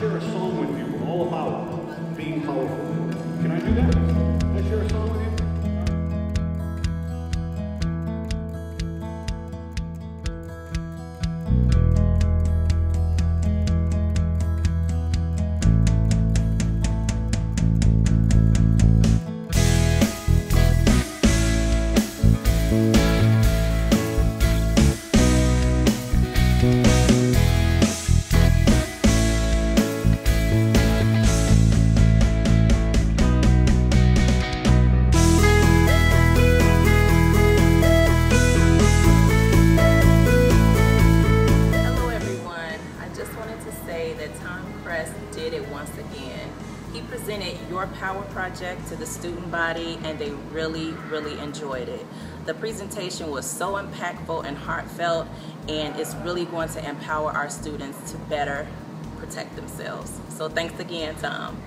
share a song with you all about being powerful. Can I do that? Can I share a song with you? Did it once again. He presented Your Power project to the student body and they really enjoyed it. The presentation was so impactful and heartfelt, and it's really going to empower our students to better protect themselves. So thanks again, Tom.